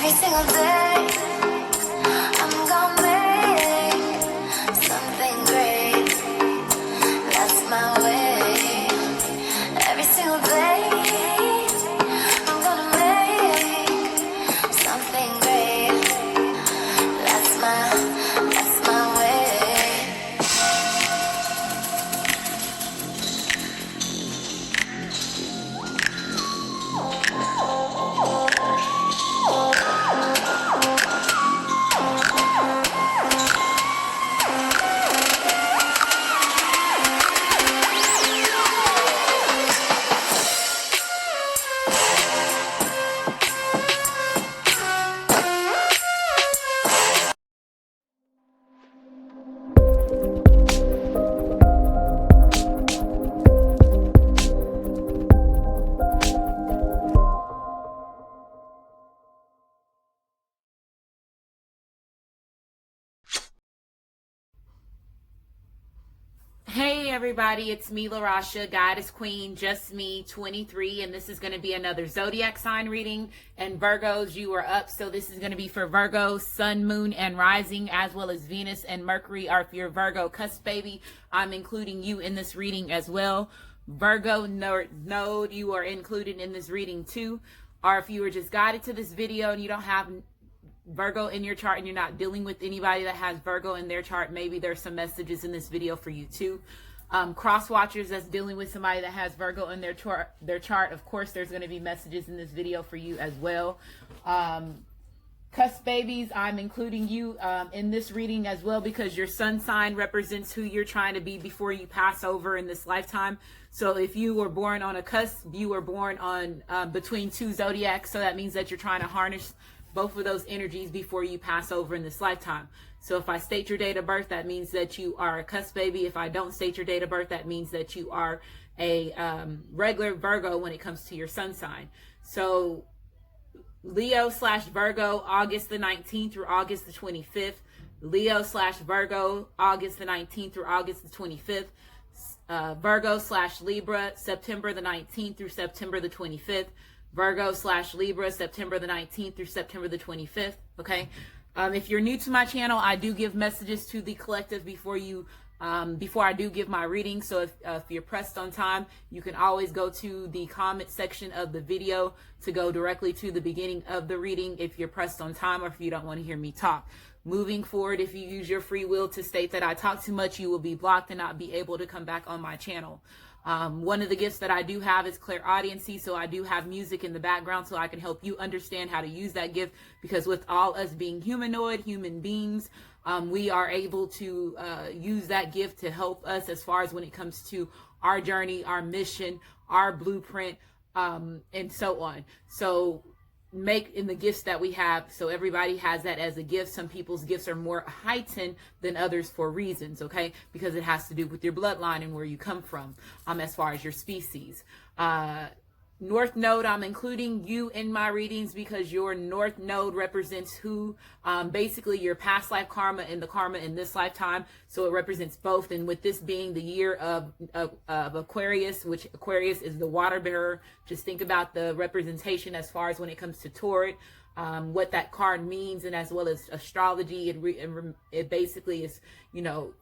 Every single day, I'm gonna make something great. That's my way. Every single day, I'm gonna make something great. That's my way. Hey everybody, it's me, LaRasha, Goddess Queen, just me, 23, and this is going to be another zodiac sign reading. And Virgos, you are up, so this is going to be for Virgo, Sun, Moon, and Rising, as well as Venus and Mercury are for your Virgo cusp baby. I'm including you in this reading as well. Virgo node, you are included in this reading too. Or if you were just guided to this video and you don't have Virgo in your chart and you're not dealing with anybody that has Virgo in their chart, maybe there's some messages in this video for you too. Cross watchers that's dealing with somebody that has Virgo in their chart, of course there's going to be messages in this video for you as well. Cusp babies, I'm including you in this reading as well, because your sun sign represents who you're trying to be before you pass over in this lifetime. So if you were born on a cusp, you were born on between two zodiacs, so that means that you're trying to harness both of those energies before you pass over in this lifetime. So if I state your date of birth, that means that you are a cusp baby. If I don't state your date of birth, that means that you are a regular Virgo when it comes to your sun sign. So Leo/Virgo, August the 19th through August the 25th. Leo/Virgo, August the 19th through August the 25th. Virgo/Libra, September the 19th through September the 25th. Virgo/Libra, September the 19th through September the 25th. Okay. If you're new to my channel, I do give messages to the collective before I do give my reading. So if you're pressed on time, you can always go to the comment section of the video to go directly to the beginning of the reading if you're pressed on time or if you don't want to hear me talk. Moving forward, if you use your free will to state that I talk too much, you will be blocked and not be able to come back on my channel. One of the gifts that I do have is clairaudiency, so I do have music in the background so I can help you understand how to use that gift, because with all us being human beings, we are able to use that gift to help us as far as when it comes to our journey, our mission, our blueprint, and so on. So make in the gifts that we have, so everybody has that as a gift. Some people's gifts are more heightened than others for reasons, okay, because it has to do with your bloodline and where you come from, as far as your species. North node, I'm including you in my readings because your North node represents who, basically your past life karma and the karma in this lifetime. So it represents both. And with this being the year of Aquarius, which Aquarius is the water bearer, just think about the representation as far as when it comes to Taurus, what that card means, and as well as astrology. It basically is,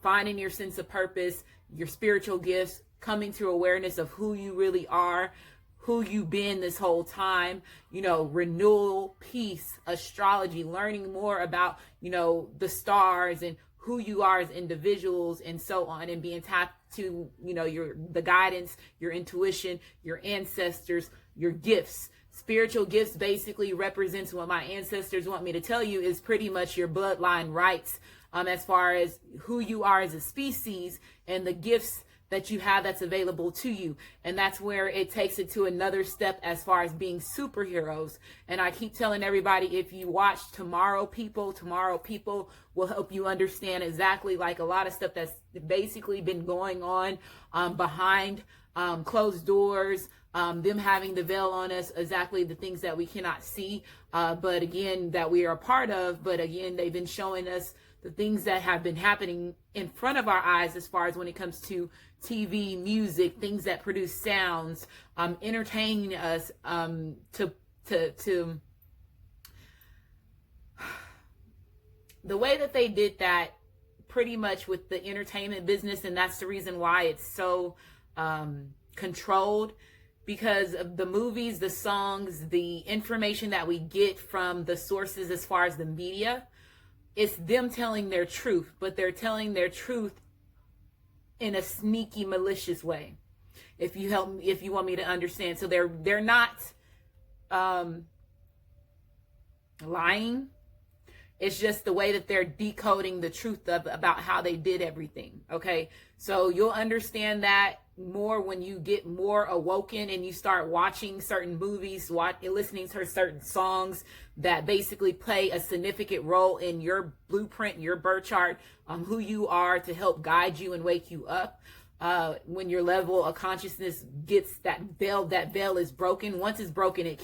finding your sense of purpose, your spiritual gifts, coming to awareness of who you really are, who you've been this whole time, renewal, peace, astrology, learning more about, the stars and who you are as individuals and so on, and being tapped to, the guidance, your intuition, your ancestors, your gifts. Spiritual gifts basically represents what my ancestors want me to tell you is pretty much your bloodline rights, as far as who you are as a species and the gifts that you have that's available to you. And that's where it takes it to another step as far as being superheroes. And I keep telling everybody, if you watch Tomorrow People will help you understand exactly like a lot of stuff that's basically been going on behind closed doors, them having the veil on us, exactly the things that we cannot see, but again, that we are a part of. But again, they've been showing us the things that have been happening in front of our eyes as far as when it comes to TV, music, things that produce sounds, entertaining us, to the way that they did that pretty much with the entertainment business, and that's the reason why it's so controlled, because of the movies, the songs, the information that we get from the sources as far as the media. It's them telling their truth, but they're telling their truth in a sneaky, malicious way. If you want me to understand. So they're not lying. It's just the way that they're decoding the truth about how they did everything. Okay. So you'll understand that more when you get more awoken and you start watching certain movies, listening to certain songs that basically play a significant role in your blueprint, your birth chart, who you are, to help guide you and wake you up. When your level of consciousness gets that veil is broken. Once it's broken, it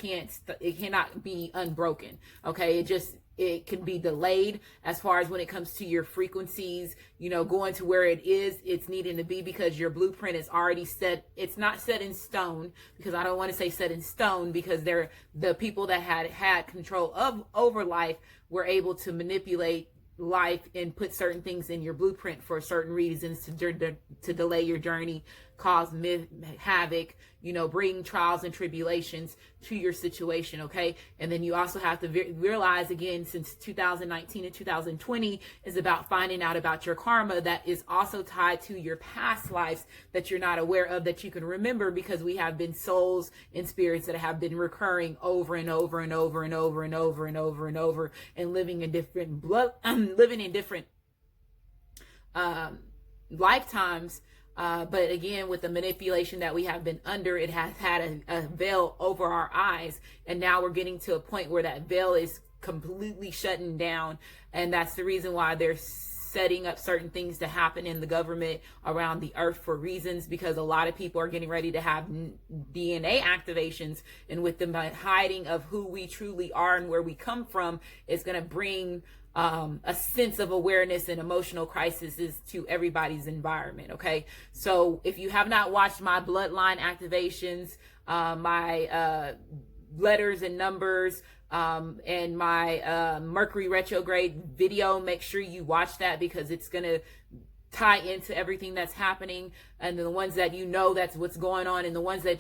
cannot be unbroken. Okay. It can be delayed as far as when it comes to your frequencies, going to where it's needing to be, because your blueprint is already set. It's not set in stone, because I don't want to say set in stone, because the people that had control over life were able to manipulate life and put certain things in your blueprint for certain reasons to delay your journey, cause havoc, bring trials and tribulations to your situation. Okay. And then you also have to realize, again, since 2019 and 2020 is about finding out about your karma, that is also tied to your past lives that you're not aware of, that you can remember, because we have been souls and spirits that have been recurring over and over and over and over and over and over and over, and living in different lifetimes. But again, with the manipulation that we have been under, it has had a veil over our eyes. And now we're getting to a point where that veil is completely shutting down. And that's the reason why they're setting up certain things to happen in the government around the earth for reasons, because a lot of people are getting ready to have DNA activations. And with the hiding of who we truly are and where we come from, it's going to bring a sense of awareness and emotional crises to everybody's environment. Okay. So if you have not watched my bloodline activations, my letters and numbers, and my Mercury retrograde video, make sure you watch that, because it's going to tie into everything that's happening, and the ones that that's what's going on, and the ones that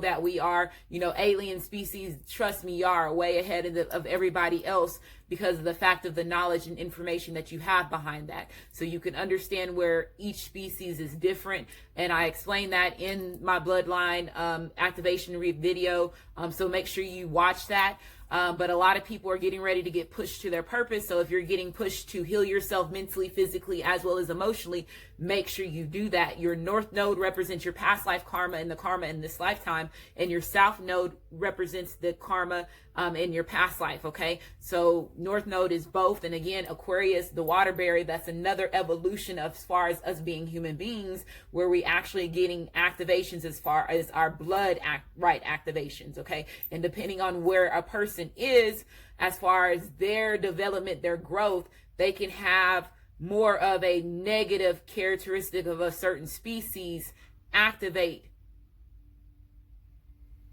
that we are, alien species. Trust me, you are way ahead of everybody else, because of the fact of the knowledge and information that you have behind that, so you can understand where each species is different. And I explain that in my bloodline activation video, so make sure you watch that. But a lot of people are getting ready to get pushed to their purpose. So if you're getting pushed to heal yourself mentally, physically, as well as emotionally, make sure you do that. Your North Node represents your past life karma and the karma in this lifetime. And your South Node represents the karma in your past life. Okay. So North Node is both. And again, Aquarius, the water berry, that's another evolution as far as us being human beings, where we actually getting activations as far as our blood right activations. Okay. And depending on where a person is as far as their development, their growth, they can have more of a negative characteristic of a certain species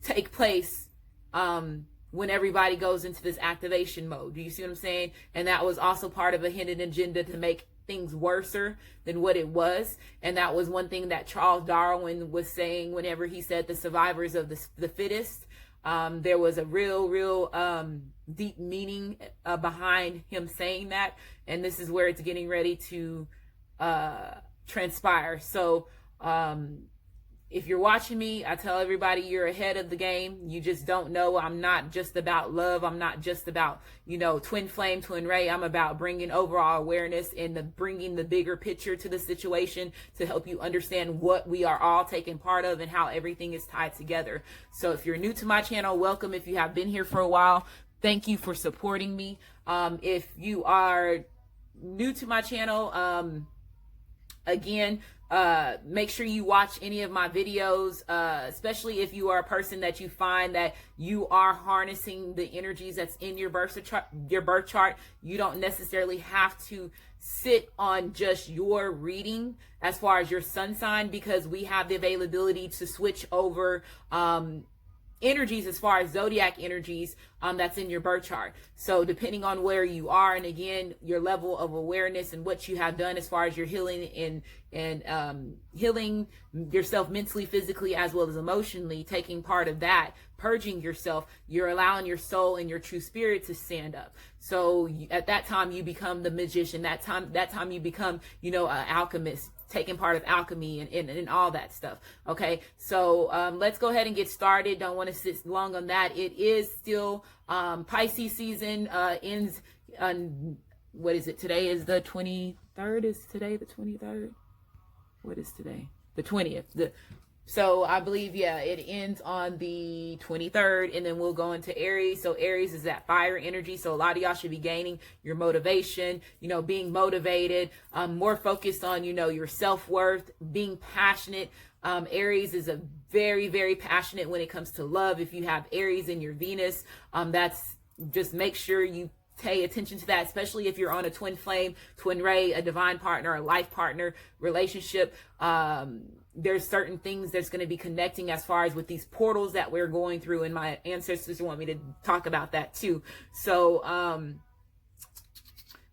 take place when everybody goes into this activation mode. Do you see what I'm saying? And that was also part of a hidden agenda to make things worser than what it was. And that was one thing that Charles Darwin was saying whenever he said the survivors of the fittest. There was a real deep meaning behind him saying that, and this is where it's getting ready to transpire. So if you're watching me, I tell everybody you're ahead of the game. You just don't know. I'm not just about love. I'm not just about, twin flame, twin ray. I'm about bringing overall awareness and bringing the bigger picture to the situation to help you understand what we are all taking part of and how everything is tied together. So if you're new to my channel, welcome. If you have been here for a while, thank you for supporting me. If you are new to my channel, again, make sure you watch any of my videos, especially if you are a person that you find that you are harnessing the energies that's in your birth chart. You don't necessarily have to sit on just your reading as far as your sun sign, because we have the availability to switch over energies as far as zodiac energies that's in your birth chart. So depending on where you are, and again, your level of awareness and what you have done as far as your healing and healing yourself mentally, physically, as well as emotionally, taking part of that, purging yourself, you're allowing your soul and your true spirit to stand up. So at that time you become the magician. That time you become, an alchemist, taking part of alchemy and all that stuff. Okay, so let's go ahead and get started. Don't want to sit long on that. It is still Pisces season, ends on, what is it? Today is the 23rd. Is today the 23rd? What is today? The 20th. So I believe, it ends on the 23rd, and then we'll go into Aries. So Aries is that fire energy. So a lot of y'all should be gaining your motivation, being motivated, more focused on, your self-worth, being passionate. Aries is a very, very passionate when it comes to love. If you have Aries in your Venus, that's just make sure you pay attention to that, especially if you're on a twin flame, twin ray, a divine partner, a life partner relationship. There's certain things that's going to be connecting as far as with these portals that we're going through, and my ancestors want me to talk about that too. So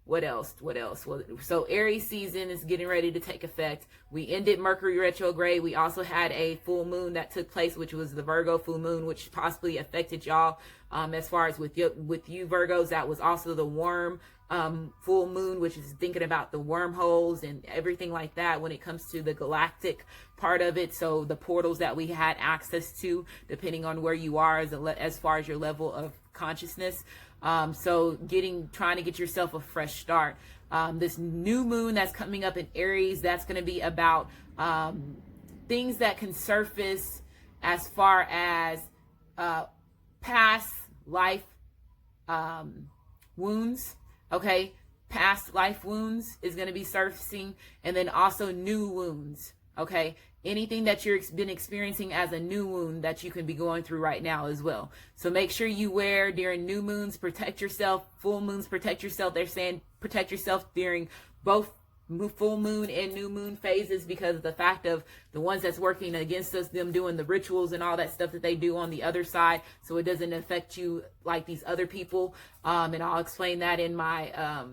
what else? Well, so Aries season is getting ready to take effect. We ended Mercury retrograde. We also had a full moon that took place, which was the Virgo full moon, which possibly affected y'all. As far as with you Virgos, that was also the worm full moon, which is thinking about the wormholes and everything like that when it comes to the galactic part of it. So the portals that we had access to, depending on where you are as far as your level of consciousness. So trying to get yourself a fresh start. This new moon that's coming up in Aries, that's going to be about things that can surface as far as past life wounds. Okay, past life wounds is going to be surfacing, and then also new wounds. Okay, anything that you've been experiencing as a new wound that you can be going through right now as well. So make sure you wear during new moons, protect yourself. Full moons, protect yourself. They're saying protect yourself during both full moon and new moon phases, because of the fact of the ones that's working against us, them doing the rituals and all that stuff that they do on the other side, so it doesn't affect you like these other people. And I'll explain that in my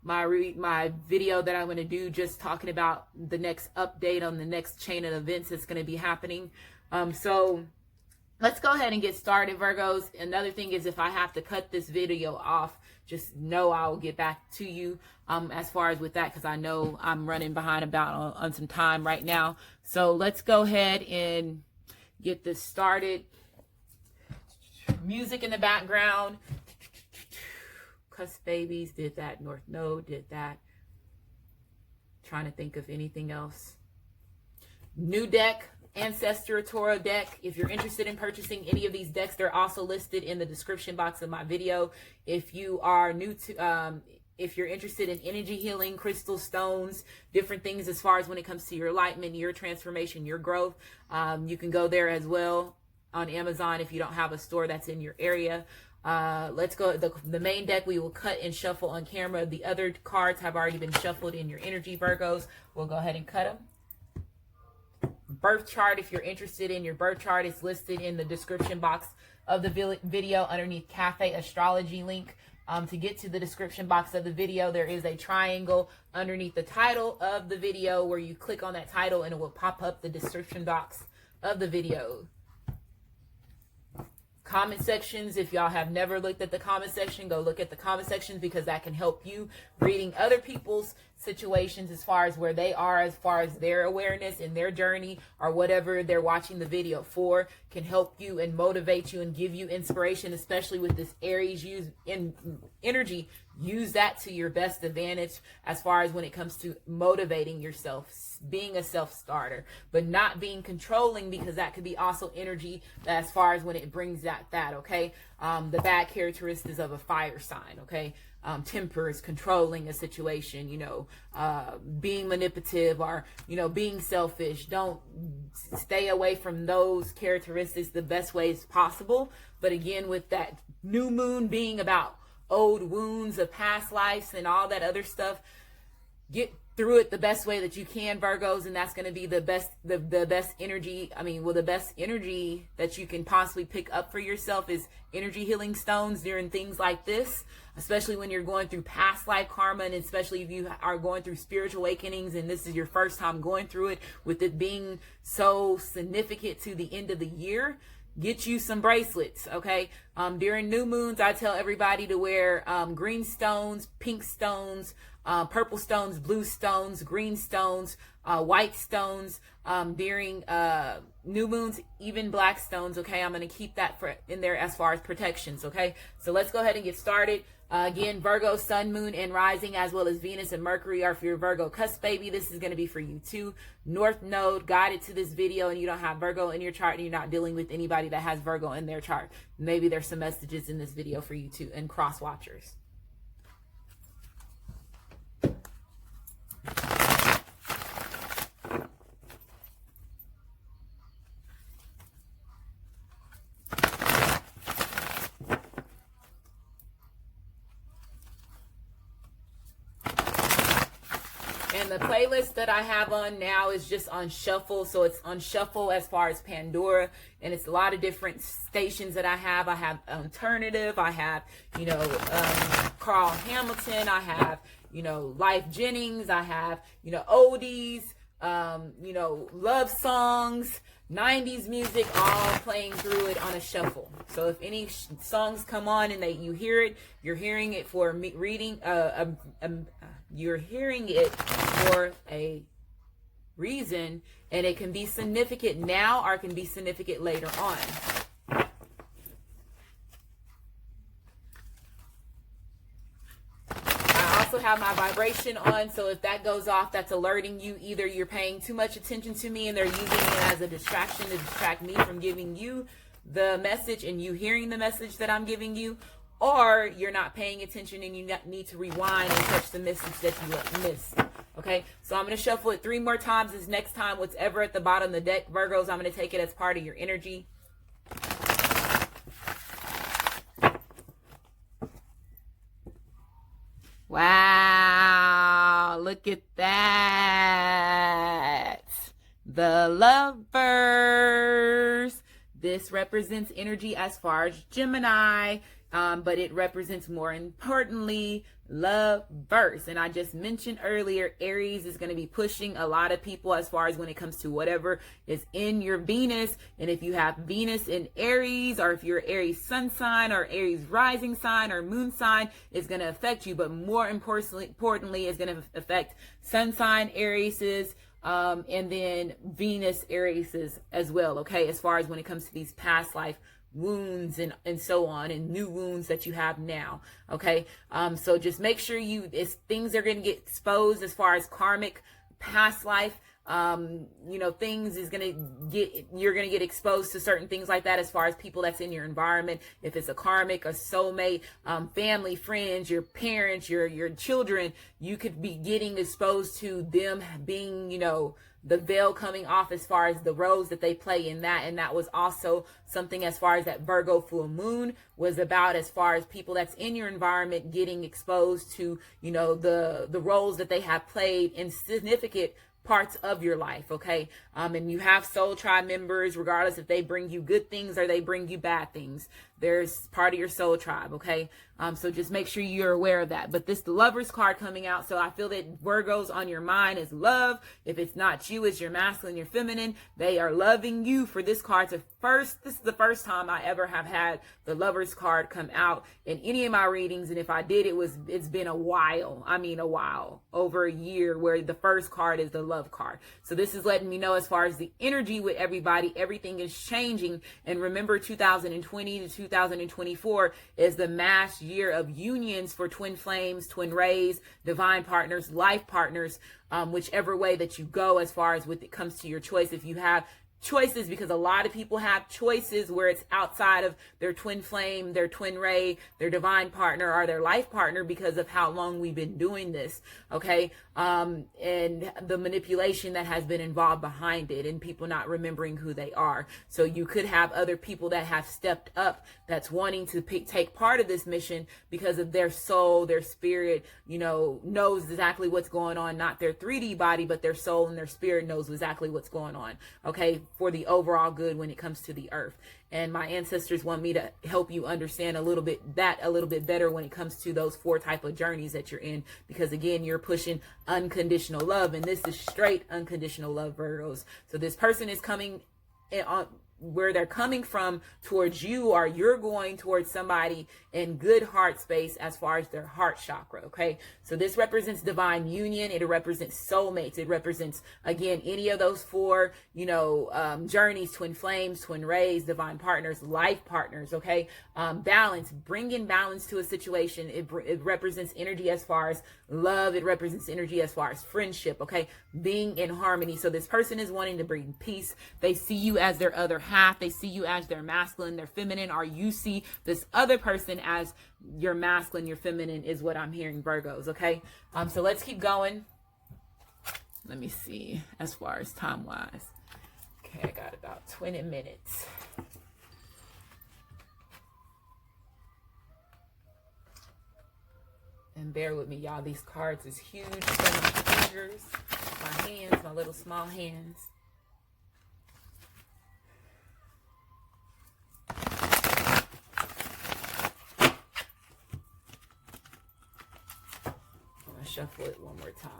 my video that I'm going to do, just talking about the next update on the next chain of events that's going to be happening. So let's go ahead and get started, Virgos. Another thing is, if I have to cut this video off, just know I'll get back to you as far as with that, because I know I'm running behind on some time right now. So let's go ahead and get this started. Music in the background. Cuss Babies did that. North Node did that. Trying to think of anything else. New deck. Ancestor Torah deck. If you're interested in purchasing any of these decks, they're also listed in the description box of my video. If you are new to if you're interested in energy healing, crystal stones, different things as far as when it comes to your enlightenment, your transformation, your growth, you can go there as well on Amazon if you don't have a store that's in your area. Let's go. The main deck we will cut and shuffle on camera. The other cards have already been shuffled in your energy, Virgos. We'll go ahead and cut them. Birth chart, if you're interested in your birth chart, it's listed in the description box of the video underneath Cafe Astrology link. To get to the description box of the video, there is a triangle underneath the title of the video where you click on that title and it will pop up the description box of the video. Comment sections, if y'all have never looked at the comment section, go look at the comment sections, because that can help you reading other people's situations as far as where they are, as far as their awareness and their journey, or whatever they're watching the video for, can help you and motivate you and give you inspiration, especially with this Aries energy. Use that to your best advantage as far as when it comes to motivating yourself, being a self-starter, but not being controlling, because that could be also energy as far as when it brings that, okay? The bad characteristics of a fire sign, okay? Temper is controlling a situation, being manipulative, or, being selfish. Don't stay away from those characteristics the best ways possible. But again, with that new moon being about old wounds of past lives and all that other stuff, get through it the best way that you can, Virgos, and that's going to be the best energy. The best energy that you can possibly pick up for yourself is energy healing stones during things like this, especially when you're going through past life karma, and especially if you are going through spiritual awakenings and this is your first time going through it, with it being so significant to the end of the year. Get you some bracelets, okay? During new moons, I tell everybody to wear green stones, pink stones, purple stones, blue stones, green stones, white stones. During new moons, even black stones, okay? I'm going to keep that in there as far as protections, okay? So let's go ahead and get started. Again, Virgo, Sun, Moon, and Rising, as well as Venus and Mercury are for your Virgo cusp baby. This is going to be for you too. North Node guided to this video, and you don't have Virgo in your chart, and you're not dealing with anybody that has Virgo in their chart. Maybe there's some messages in this video for you too, and cross watchers. And the playlist that I have on now is just on shuffle. So it's on shuffle as far as Pandora. And it's a lot of different stations that I have. I have alternative. I have, Carl Hamilton. I have, Life Jennings. I have, oldies, love songs, 90s music, all playing through it on a shuffle. So if any songs come on and you hear it, you're hearing it for me reading, you're hearing it for a reason, and it can be significant now or it can be significant later on. I also have my vibration on, so if that goes off, that's alerting you. Either you're paying too much attention to me and they're using it as a distraction to distract me from giving you the message and you hearing the message that I'm giving you, or you're not paying attention and you need to rewind and catch the message that you missed. Okay, so I'm going to shuffle it 3 more times. This next time, whatever at the bottom of the deck, Virgos, I'm going to take it as part of your energy. Wow, look at that. The Lovers. This represents energy as far as Gemini, but it represents, more importantly, lovers. And I just mentioned earlier, Aries is going to be pushing a lot of people as far as when it comes to whatever is in your Venus. And if you have Venus in Aries, or if you're Aries sun sign or Aries rising sign or moon sign, it's going to affect you. But more importantly, it's going to affect sun sign Aries's, and then Venus Aries's as well. Okay, as far as when it comes to these past life wounds and so on, and new wounds that you have now. Okay, so just make sure things are going to get exposed as far as karmic past life. Things you're going to get exposed to certain things like that as far as people that's in your environment. If it's a karmic, a soulmate, family, friends, your parents, your children, you could be getting exposed to them being, the veil coming off as far as the roles that they play in that. And that was also something as far as that Virgo full moon was about, as far as people that's in your environment getting exposed to, the roles that they have played in significant parts of your life. Okay, and you have soul tribe members, regardless if they bring you good things or they bring you bad things, there's part of your soul tribe. Okay, so just make sure you're aware of that. But the Lovers card coming out, so I feel that Virgo's on your mind is love. If it's not you, it's your masculine, your feminine. They are loving you for this card. This is the first time I ever have had the Lovers card come out in any of my readings, and if I did, it's been a while. Over a year, where the first card is the love card. So this is letting me know, as far as the energy with everybody, everything is changing. And remember, 2020 to 2024 is the mass year of unions for twin flames, twin rays, divine partners, life partners, whichever way that you go, as far as when it comes to your choice. If you have choices, because a lot of people have choices where it's outside of their twin flame, their twin ray, their divine partner, or their life partner, because of how long we've been doing this. Okay. And the manipulation that has been involved behind it, and people not remembering who they are. So you could have other people that have stepped up, that's wanting to take part of this mission because of their soul, their spirit, knows exactly what's going on, not their 3D body, but their soul and their spirit knows exactly what's going on. Okay. For the overall good when it comes to the earth. And my ancestors want me to help you understand a little bit better when it comes to those 4 type of journeys that you're in, because again, you're pushing unconditional love, and this is straight unconditional love, Virgos. So this person is coming on where they're coming from towards you, or you're going towards somebody in good heart space as far as their heart chakra. Okay. So this represents divine union. It represents soulmates. It represents, again, any of those 4, journeys, twin flames, twin rays, divine partners, life partners. Okay. Balance, bringing balance to a situation. It represents energy as far as love. It represents energy as far as friendship. Okay. Being in harmony. So this person is wanting to bring peace. They see you as their other half. They see you as their masculine, their feminine, or you see this other person as your masculine, your feminine, is what I'm hearing, Virgos. Okay. So let's keep going. Let me see as far as time wise. Okay. I got about 20 minutes. And bear with me, y'all. These cards is huge. So my fingers, my hands, my little small hands. Shuffle it one more time.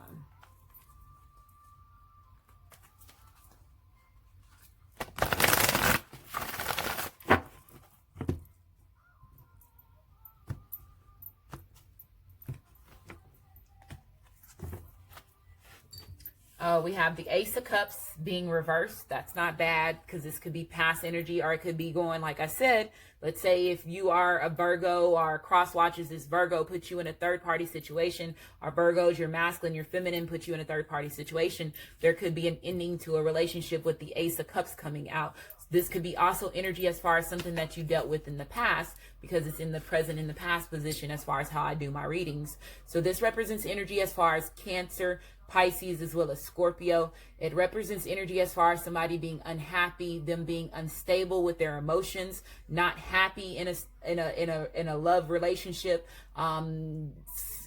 We have the Ace of Cups being reversed. That's not bad, because this could be past energy, or it could be going, like I said, let's say if you are a Virgo, or cross watches this Virgo, puts you in a third party situation, or Virgos, your masculine, your feminine, put you in a third party situation. There could be an ending to a relationship with the Ace of Cups coming out. This could be also energy as far as something that you dealt with in the past, because it's in the present, in the past position as far as how I do my readings. So this represents energy as far as Cancer, Pisces, as well as Scorpio. It represents energy as far as somebody being unhappy, them being unstable with their emotions, not happy in a love relationship.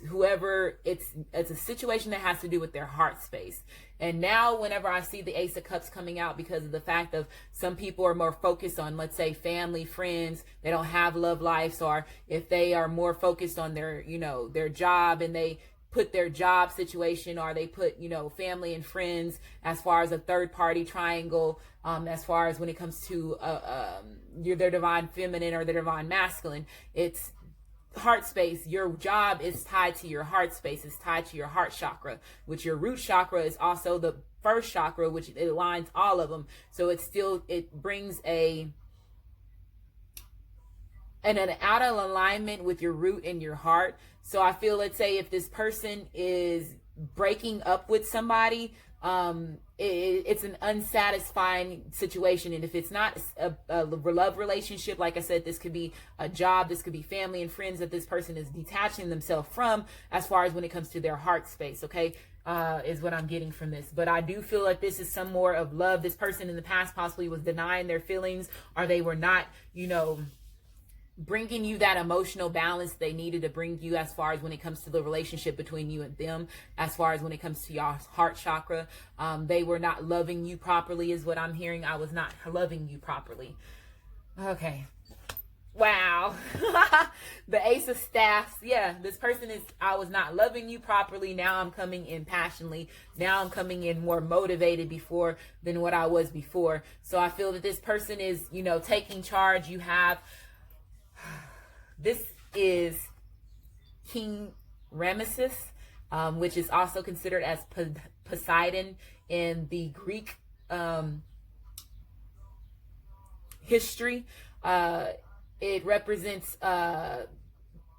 Whoever, it's a situation that has to do with their heart space. And now whenever I see the Ace of Cups coming out, because of the fact of some people are more focused on, let's say, family, friends, they don't have love lives, or if they are more focused on their, their job, and they put their job situation, or they put, family and friends as far as a third party triangle, as far as when it comes to their divine feminine or their divine masculine, it's heart space. Your job is tied to your heart space. It's tied to your heart chakra, which your root chakra is also the first chakra, which it aligns all of them. So it brings an out of alignment with your root and your heart. So I feel, let's say if this person is breaking up with somebody, it's an unsatisfying situation. And if it's not a love relationship, like I said, this could be a job, this could be family and friends that this person is detaching themselves from, as far as when it comes to their heart space. Okay. Is what I'm getting from this. But I do feel like this is some more of love. This person in the past possibly was denying their feelings, or they were not, bringing you that emotional balance they needed to bring you, as far as when it comes to the relationship between you and them, as far as when it comes to your heart chakra. They were not loving you properly, is what I'm hearing. I was not loving you properly. Okay. Wow. The Ace of Staffs. Yeah, this person is, I was not loving you properly. Now I'm coming in passionately. Now I'm coming in more motivated than what I was before. So I feel that this person is, taking charge. You have, this is King Ramesses, which is also considered as Poseidon in the Greek history. It represents the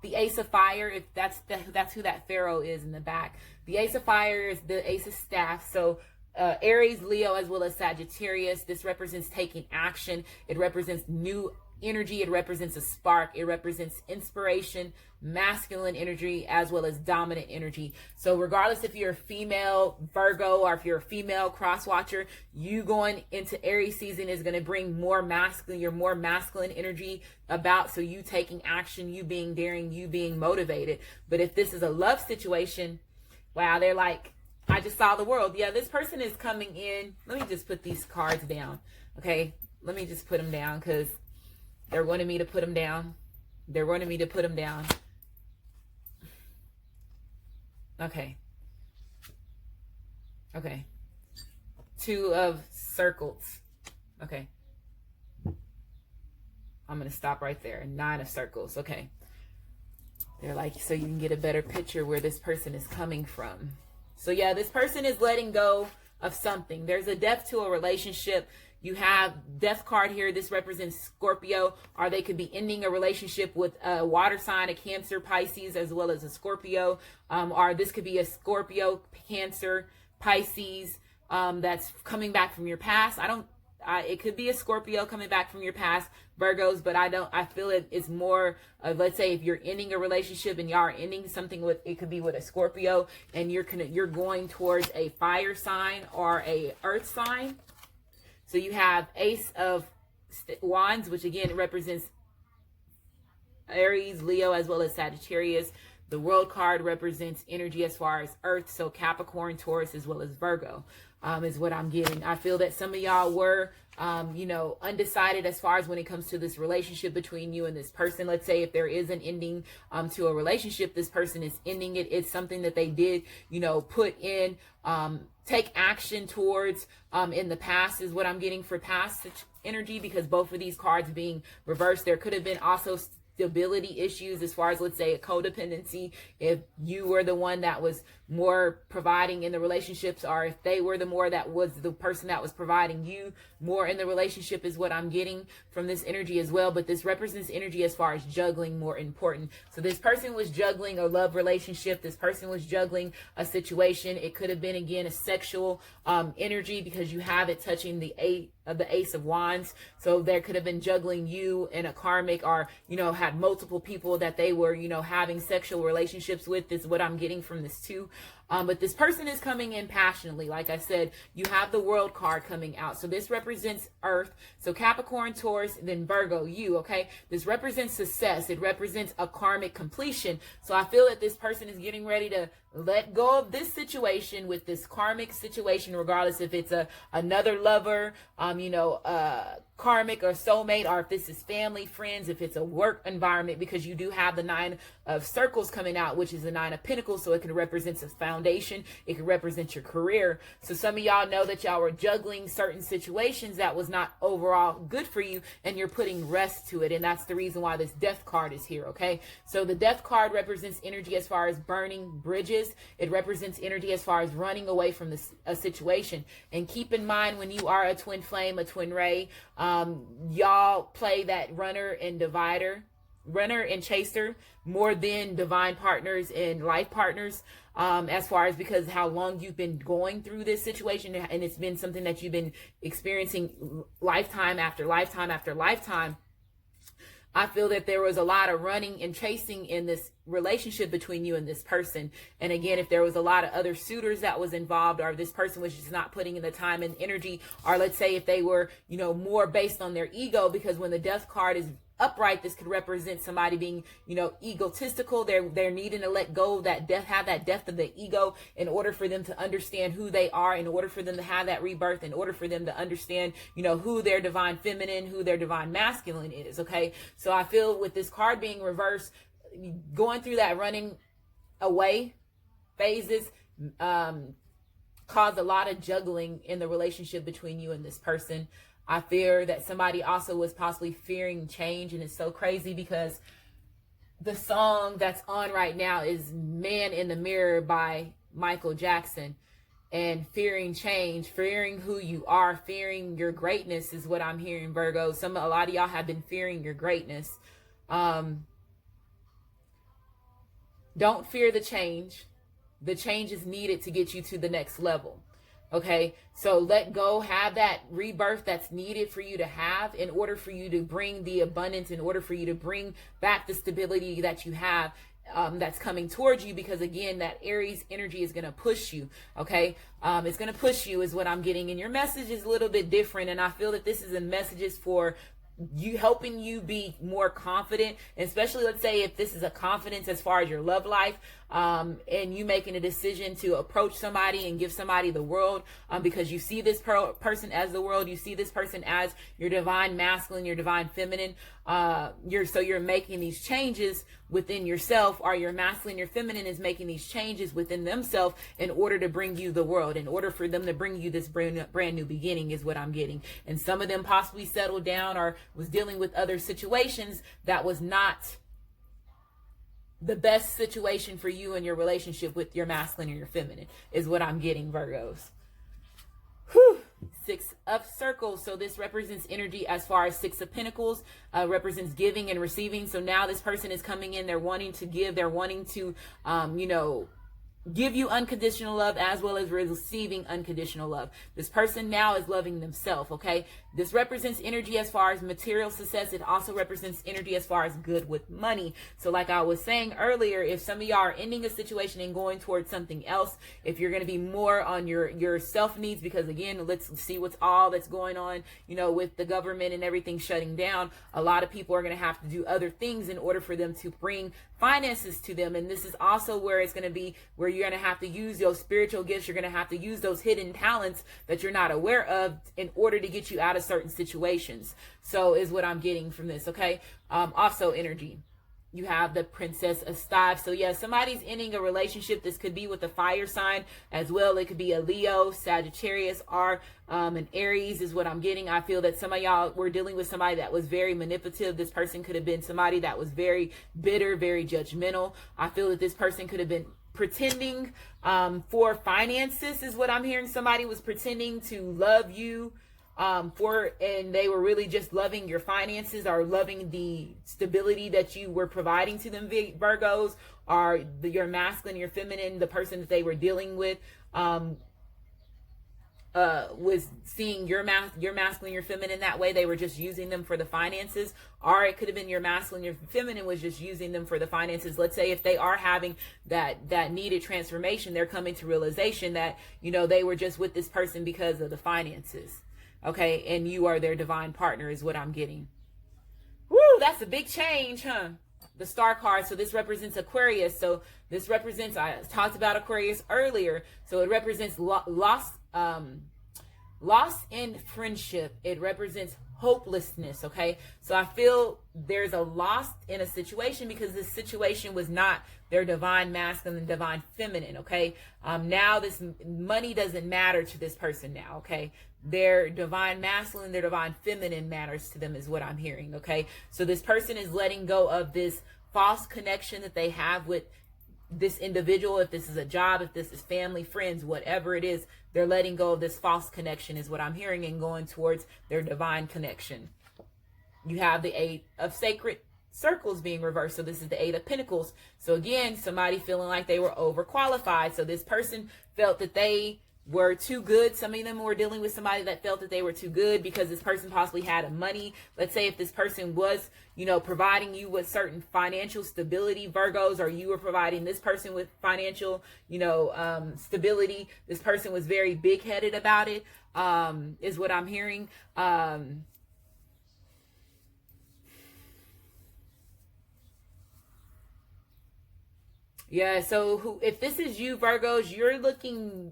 Ace of Fire, if that's who that Pharaoh is in the back. The Ace of Fire is the Ace of Staff. So Aries, Leo, as well as Sagittarius. This represents taking action. It represents new energy. It represents a spark. It represents inspiration, masculine energy, as well as dominant energy. So regardless if you're a female Virgo or if you're a female cross watcher, you going into Aries season is going to bring more masculine, your more masculine energy about. So you taking action, you being daring, you being motivated. But if this is a love situation, wow, they're like, I just saw the world. Yeah, this person is coming in. Let me just put these cards down. Okay, let me just put them down because they're wanting me to put them down. They're wanting me to put them down. Okay. Okay. Two of circles. Okay. I'm going to stop right there. Nine of circles. Okay. They're like, so you can get a better picture where this person is coming from. So yeah, this person is letting go of something. There's a death to a relationship. You have death card here. This represents Scorpio, or they could be ending a relationship with a water sign, a Cancer, Pisces, as well as a Scorpio. Or this could be a Scorpio, Cancer, Pisces that's coming back from your past. It could be a Scorpio coming back from your past, Virgos, but I feel it's more of, let's say if you're ending a relationship and y'all are ending something with, it could be with a Scorpio, and you're going towards a fire sign or a earth sign. So you have Ace of Wands, which again represents Aries, Leo, as well as Sagittarius. The World card represents energy as far as Earth, so Capricorn, Taurus, as well as Virgo, is what I'm getting. I feel that some of y'all were, undecided as far as when it comes to this relationship between you and this person. Let's say if there is an ending to a relationship, this person is ending it. It's something that they did, put in, take action towards in the past is what I'm getting for past energy, because both of these cards being reversed, there could have been also stability issues as far as, let's say, a codependency, if you were the one that was more providing in the relationships, or if they were the person that was providing you more in the relationship, is what I'm getting from this energy as well. But this represents energy as far as juggling, more important. So this person was juggling a love relationship. This person was juggling a situation. It could have been, again, a sexual energy, because you have it touching the Ace of Wands. So there could have been juggling you in a karmic, or had multiple people that they were having sexual relationships with, is what I'm getting from this too. But this person is coming in passionately. Like I said, you have the World card coming out. So this represents Earth. So Capricorn, Taurus, then Virgo, you, okay? This represents success. It represents a karmic completion. So I feel that this person is getting ready to let go of this situation, with this karmic situation, regardless if it's another lover, karmic or soulmate, or if this is family, friends, if it's a work environment, because you do have the Nine of Circles coming out, which is the Nine of Pentacles. So it can represent a foundation. It can represent your career. So some of y'all know that y'all were juggling certain situations that was not overall good for you, and you're putting rest to it. And that's the reason why this Death card is here, okay? So the Death card represents energy as far as burning bridges. It represents energy as far as running away from a situation. And keep in mind, when you are a twin flame, a twin ray, y'all play that runner and chaser more than divine partners and life partners, as far as, because how long you've been going through this situation, and it's been something that you've been experiencing lifetime after lifetime after lifetime. I feel that there was a lot of running and chasing in this relationship between you and this person. And again, if there was a lot of other suitors that was involved, or this person was just not putting in the time and energy, or let's say if they were, more based on their ego, because when the Death card is upright, this could represent somebody being, egotistical. They're needing to let go of that death, have that death of the ego, in order for them to understand who they are, in order for them to have that rebirth, in order for them to understand, who their divine feminine, who their divine masculine is. Okay. So I feel with this card being reversed, going through that running away phases, caused a lot of juggling in the relationship between you and this person. I fear that somebody also was possibly fearing change. And it's so crazy, because the song that's on right now is Man in the Mirror by Michael Jackson. And fearing change, fearing who you are, fearing your greatness is what I'm hearing, Virgo. A lot of y'all have been fearing your greatness. Don't fear the change. The change is needed to get you to the next level. Okay, so let go, have that rebirth that's needed for you to have in order for you to bring the abundance, in order for you to bring back the stability that you have, that's coming towards you. Because again, that Aries energy is going to push you. Okay, it's going to push you is what I'm getting. And your message is a little bit different. And I feel that this is a messages for you, helping you be more confident, especially let's say if this is a confidence as far as your love life, and you making a decision to approach somebody and give somebody the world, because you see this person as the world, you see this person as your divine masculine, your divine feminine, you're making these changes within yourself, or your masculine, your feminine is making these changes within themselves in order to bring you the world, in order for them to bring you this brand new beginning is what I'm getting. And some of them possibly settled down or was dealing with other situations that was not the best situation for you in your relationship with your masculine or your feminine is what I'm getting, Virgos. Whew. Six of Circles. So this represents energy as far as Six of Pentacles, represents giving and receiving. So now this person is coming in, they're wanting to give, they're wanting to, give you unconditional love as well as receiving unconditional love. This person now is loving themselves, okay? This represents energy as far as material success. It also represents energy as far as good with money. So like I was saying earlier, if some of y'all are ending a situation and going towards something else, if you're going to be more on your self needs, because again, let's see what's all that's going on, with the government and everything shutting down. A lot of people are going to have to do other things in order for them to bring finances to them. And this is also where it's going to be where you're going to have to use those spiritual gifts. You're going to have to use those hidden talents that you're not aware of in order to get you out of certain situations. So is what I'm getting from this. Okay. Also energy. You have the Princess of Staves. So yeah, somebody's ending a relationship. This could be with a fire sign as well. It could be a Leo, Sagittarius, or an Aries is what I'm getting. I feel that some of y'all were dealing with somebody that was very manipulative. This person could have been somebody that was very bitter, very judgmental. I feel that this person could have been pretending for finances is what I'm hearing. Somebody was pretending to love you and they were really just loving your finances or loving the stability that you were providing to them, Virgos, or your masculine, your feminine, the person that they were dealing with, was seeing your masculine, your feminine that way. They were just using them for the finances, or it could have been your masculine, your feminine was just using them for the finances. Let's say if they are having that needed transformation, they're coming to realization that, they were just with this person because of the finances. Okay, and you are their divine partner is what I'm getting. Woo, that's a big change, huh? The Star card. So this represents Aquarius. So this represents, I talked about Aquarius earlier. So it represents loss in friendship. It represents hopelessness. Okay, so I feel there's a loss in a situation because this situation was not their divine masculine and divine feminine. Okay, now this money doesn't matter to this person now. Okay, their divine masculine, their divine feminine matters to them is what I'm hearing. Okay, so this person is letting go of this false connection that they have with this individual. If this is a job, if this is family, friends, whatever it is, they're letting go of this false connection is what I'm hearing and going towards their divine connection. You have the Eight of Sacred Circles being reversed. So this is the Eight of Pentacles. So again, somebody feeling like they were overqualified. So this person felt that they were too good. Some of them were dealing with somebody that felt that they were too good because this person possibly had money. Let's say if this person was, providing you with certain financial stability, Virgos, or you were providing this person with financial, stability. This person was very big-headed about it, is what I'm hearing. Yeah, so if this is you, Virgos, you're looking,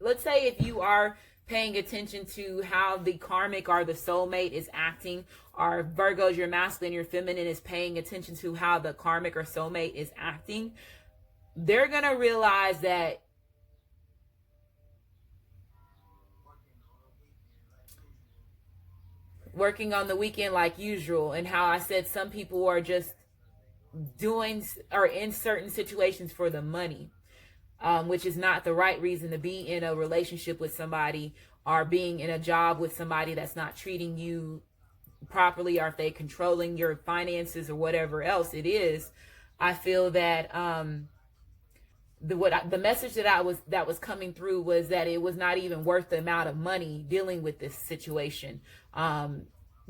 let's say if you are paying attention to how the karmic or the soulmate is acting, or Virgos, your masculine, your feminine is paying attention to how the karmic or soulmate is acting, they're going to realize that working on the weekend like usual, and how I said some people are just doing or in certain situations for the money. Which is not the right reason to be in a relationship with somebody or being in a job with somebody that's not treating you properly, or if they controlling your finances or whatever else it is. I feel that the message that was coming through was that it was not even worth the amount of money dealing with this situation.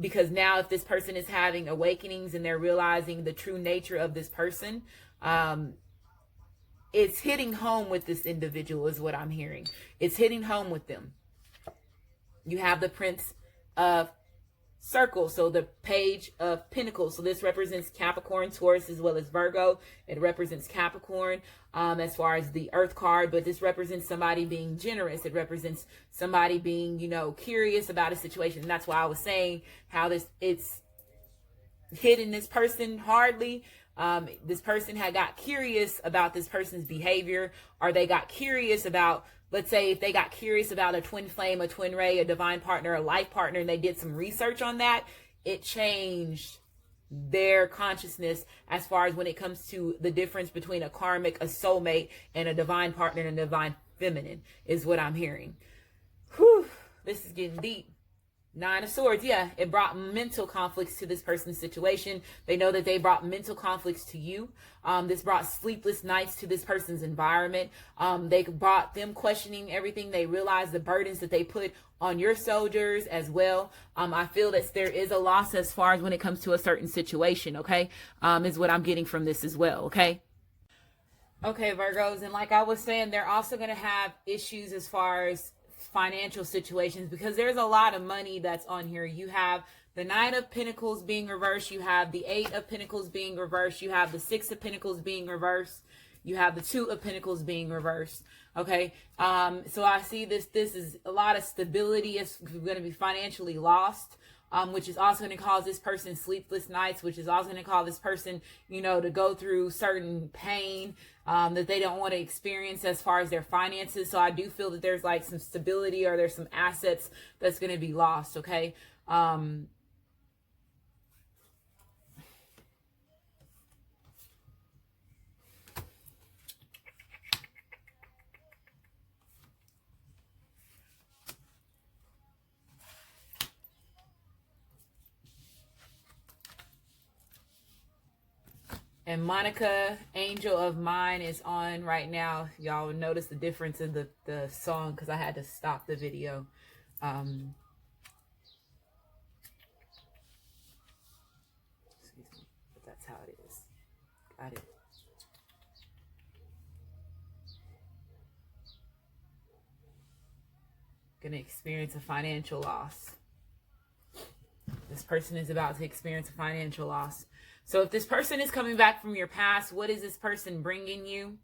Because now if this person is having awakenings and they're realizing the true nature of this person, it's hitting home with this individual is what I'm hearing. It's hitting home with them. You have the Prince of Circles, so the Page of Pentacles. So this represents Capricorn, Taurus, as well as Virgo. It represents Capricorn as far as the Earth card, but this represents somebody being generous. It represents somebody being, curious about a situation. And that's why I was saying how it's hitting this person hardly. This person had got curious about this person's behavior, or they got curious about, let's say if they got curious about a twin flame, a twin ray, a divine partner, a life partner, and they did some research on that, it changed their consciousness as far as when it comes to the difference between a karmic, a soulmate, and a divine partner and a divine feminine is what I'm hearing. Whew, this is getting deep. Nine of Swords, yeah, it brought mental conflicts to this person's situation. They know that they brought mental conflicts to you. This brought sleepless nights to this person's environment. They brought them questioning everything. They realized the burdens that they put on your soldiers as well. I feel that there is a loss as far as when it comes to a certain situation, okay, is what I'm getting from this as well, okay? Okay, Virgos, and like I was saying, they're also going to have issues as far as financial situations, because there's a lot of money that's on here. You have the Nine of Pentacles being reversed. You have the Eight of Pentacles being reversed. You have the Six of Pentacles being reversed. You have the Two of Pentacles being reversed. Okay. So I see this is a lot of stability is going to be financially lost. Which is also going to cause this person sleepless nights, which is also going to cause this person, to go through certain pain that they don't want to experience as far as their finances. So I do feel that there's like some stability, or there's some assets that's going to be lost, okay? And Monica, Angel of Mine, is on right now. Y'all will notice the difference in the song because I had to stop the video. Excuse me, but that's how it is. Got it. Gonna experience a financial loss. This person is about to experience a financial loss. So if this person is coming back from your past, what is this person bringing you?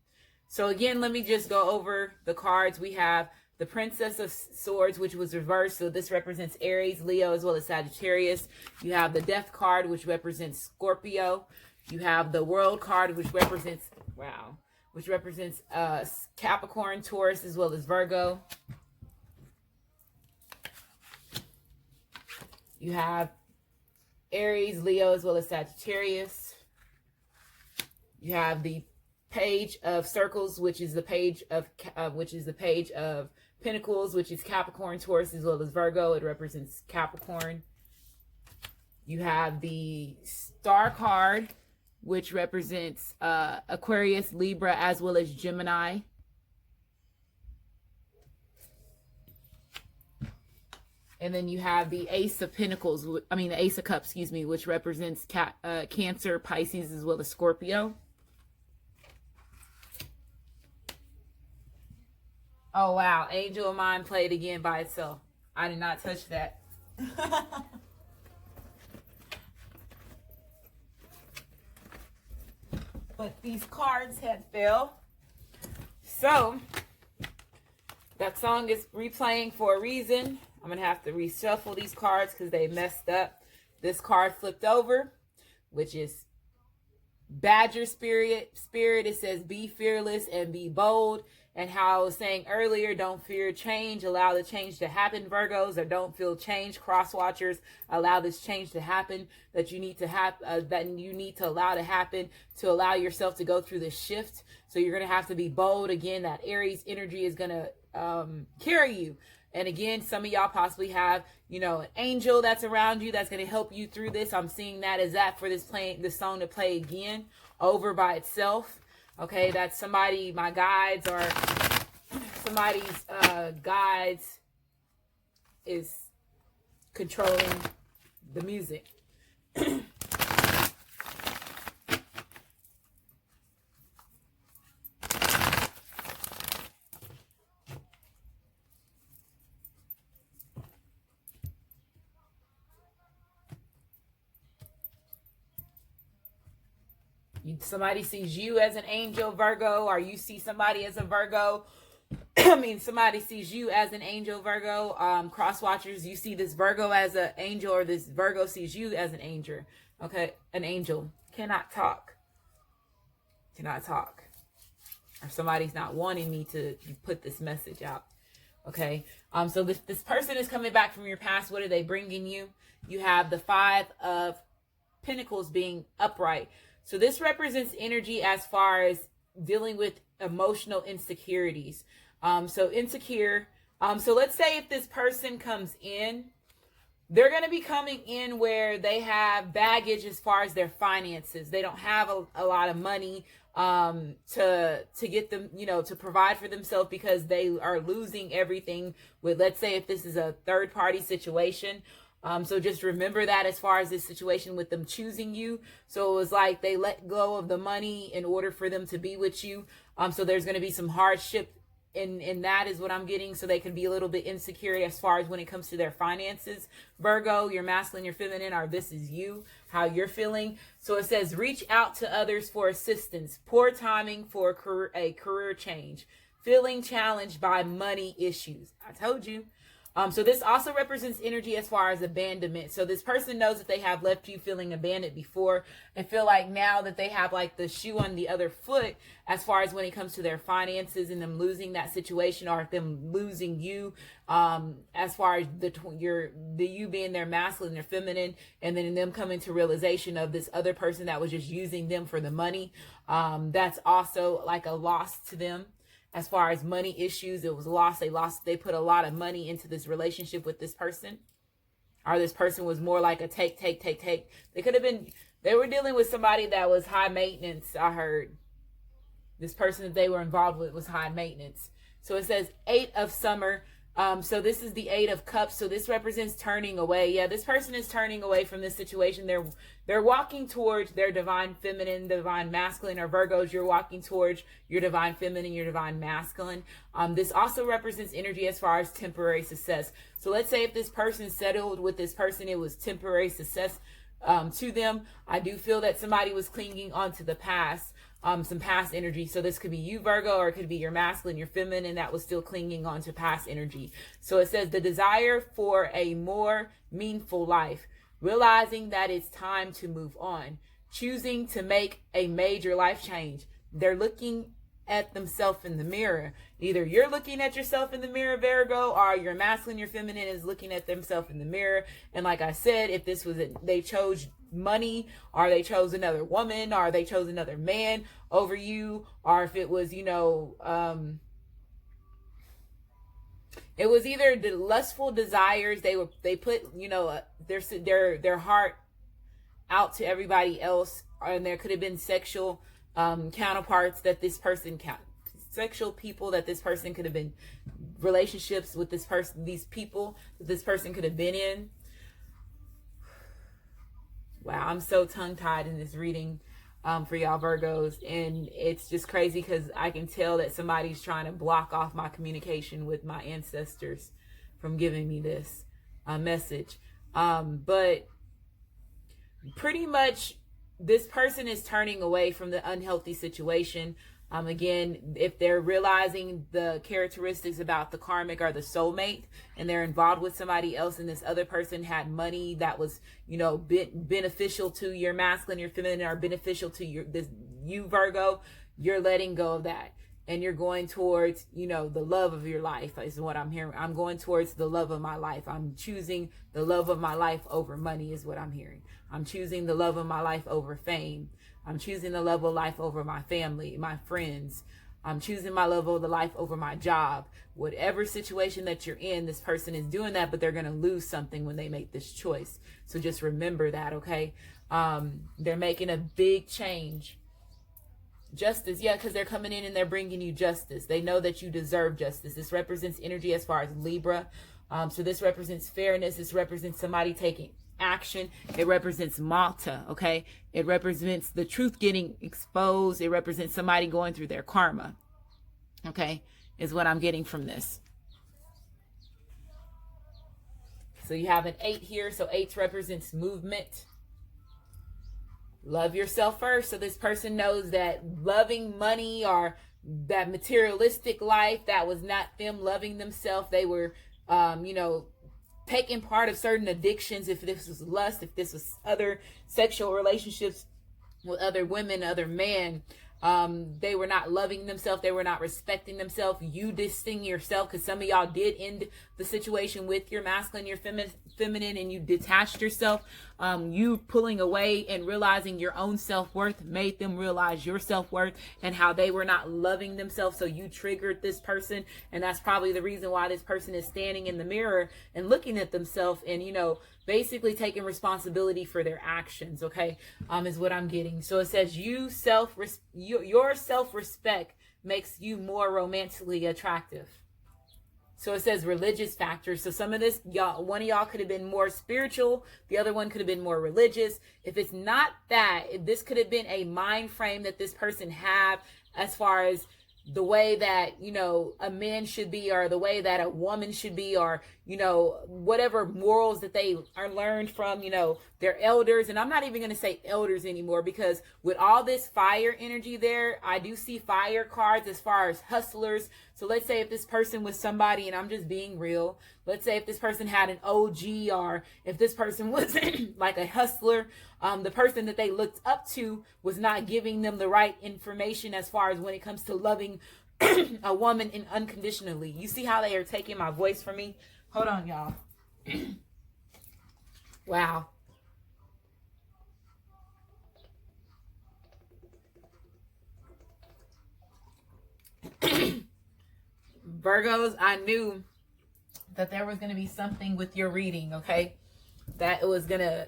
So again, let me just go over the cards. We have the Princess of Swords, which was reversed. So this represents Aries, Leo, as well as Sagittarius. You have the Death card, which represents Scorpio. You have the World card, which represents, Capricorn, Taurus, as well as Virgo. You have Aries, Leo, as well as Sagittarius. You have the Page of Circles, which is the Page of Pentacles, which is Capricorn, Taurus, as well as Virgo. It represents Capricorn. You have the Star card, which represents Aquarius, Libra, as well as Gemini. And then you have the Ace of Pentacles, the Ace of Cups, which represents Cancer, Pisces, as well as Scorpio. Oh, wow. Angel of Mine played again by itself. I did not touch that. But these cards had fell. So, that song is replaying for a reason. I'm going to have to reshuffle these cards because they messed up. This card flipped over, which is Badger Spirit. It says be fearless and be bold. And how I was saying earlier, don't fear change. Allow the change to happen, Virgos. Or don't feel change, cross watchers. Allow this change to happen that you need to allow to happen to allow yourself to go through this shift. So you're going to have to be bold. Again, that Aries energy is going to carry you. And again, some of y'all possibly have, an angel that's around you that's going to help you through this. I'm seeing that as that for this song to play again over by itself. Okay, that's somebody, my guides, or somebody's guides is controlling the music. Somebody sees you as an angel, Virgo, or you see somebody as a Virgo. I mean, somebody sees you as an angel, Virgo. Cross watchers, you see this Virgo as an angel, or this Virgo sees you as an angel. Okay, an angel cannot talk. Cannot talk. Or somebody's not wanting me to put this message out. Okay. So this person is coming back from your past. What are they bringing you? You have the Five of Pentacles being upright. So this represents energy as far as dealing with emotional insecurities. So insecure. So let's say if this person comes in, they're going to be coming in where they have baggage as far as their finances. They don't have a lot of money to get them, to provide for themselves, because they are losing everything with, let's say if this is a third party situation. So just remember that as far as this situation with them choosing you. So it was like they let go of the money in order for them to be with you. So there's going to be some hardship in that is what I'm getting. So they can be a little bit insecure as far as when it comes to their finances. Virgo, your masculine, your feminine, or this is you, how you're feeling. So it says, reach out to others for assistance. Poor timing for a career change. Feeling challenged by money issues. I told you. So this also represents energy as far as abandonment. So this person knows that they have left you feeling abandoned before, and feel like now that they have like the shoe on the other foot as far as when it comes to their finances and them losing that situation, or them losing you, as far as the you being their masculine, their feminine, and then them coming to realization of this other person that was just using them for the money. That's also like a loss to them. As far as money issues, it was lost. They put a lot of money into this relationship with this person. Or this person was more like a take. They were dealing with somebody that was high maintenance, I heard. This person that they were involved with was high maintenance. So it says 8 of Summer. So this is the 8 of Cups. So this represents turning away. Yeah, this person is turning away from this situation. They're walking towards their divine feminine, divine masculine, or Virgos, you're walking towards your divine feminine, your divine masculine. This also represents energy as far as temporary success. So let's say if this person settled with this person, it was temporary success to them. I do feel that somebody was clinging onto the past. Some past energy. So this could be you, Virgo, or it could be your masculine, your feminine, that was still clinging on to past energy. So it says the desire for a more meaningful life, realizing that it's time to move on, choosing to make a major life change. They're looking at themselves in the mirror. Either you're looking at yourself in the mirror, Virgo, or your masculine, your feminine is looking at themselves in the mirror. And like I said, if this was they chose money, or they chose another woman, or they chose another man over you, or if it was, it was either the lustful desires, they put, their heart out to everybody else, and there could have been sexual counterparts that this person sexual people that this person could have been, relationships with this person, these people that this person could have been in. Wow, I'm so tongue-tied in this reading for y'all Virgos, and it's just crazy because I can tell that somebody's trying to block off my communication with my ancestors from giving me this message. But pretty much this person is turning away from the unhealthy situation. Again, if they're realizing the characteristics about the karmic or the soulmate, and they're involved with somebody else, and this other person had money that was, beneficial to your masculine, your feminine, or beneficial to you Virgo, you're letting go of that. And you're going towards, the love of your life is what I'm hearing. I'm going towards the love of my life. I'm choosing the love of my life over money is what I'm hearing. I'm choosing the love of my life over fame. I'm choosing the love of life over my family, my friends. I'm choosing my love of the life over my job. Whatever situation that you're in, this person is doing that, but they're going to lose something when they make this choice. So just remember that, okay? They're making a big change. Justice, yeah, because they're coming in and they're bringing you justice. They know that you deserve justice. This represents energy as far as Libra. So this represents fairness. This represents somebody taking action. It represents Malta, okay? It represents the truth getting exposed. It represents somebody going through their karma, okay, is what I'm getting from this. So you have an 8 here. So 8 represents movement. Love yourself first. So this person knows that loving money or that materialistic life, that was not them loving themselves. They were, taking part of certain addictions. If this was lust, if this was other sexual relationships with other women, other men, they were not loving themselves. They were not respecting themselves. You distancing yourself, because some of y'all did end the situation with your masculine, your feminine, and you detached yourself. You pulling away and realizing your own self-worth made them realize your self-worth and how they were not loving themselves. So you triggered this person, and that's probably the reason why this person is standing in the mirror and looking at themselves and, basically taking responsibility for their actions, okay, is what I'm getting. So it says your self-respect makes you more romantically attractive. So it says religious factors. So some of this, one of y'all could have been more spiritual. The other one could have been more religious. If it's not that, this could have been a mind frame that this person had as far as the way that, a man should be, or the way that a woman should be, or, whatever morals that they are learned from, their elders. And I'm not even going to say elders anymore, because with all this fire energy there, I do see fire cards as far as hustlers. So let's say if this person was somebody, and I'm just being real, let's say if this person had an OG, or if this person was like a hustler, the person that they looked up to was not giving them the right information as far as when it comes to loving a woman unconditionally. You see how they are taking my voice from me? Hold on, y'all. Wow. Virgos, I knew that there was going to be something with your reading, okay? That it was going to,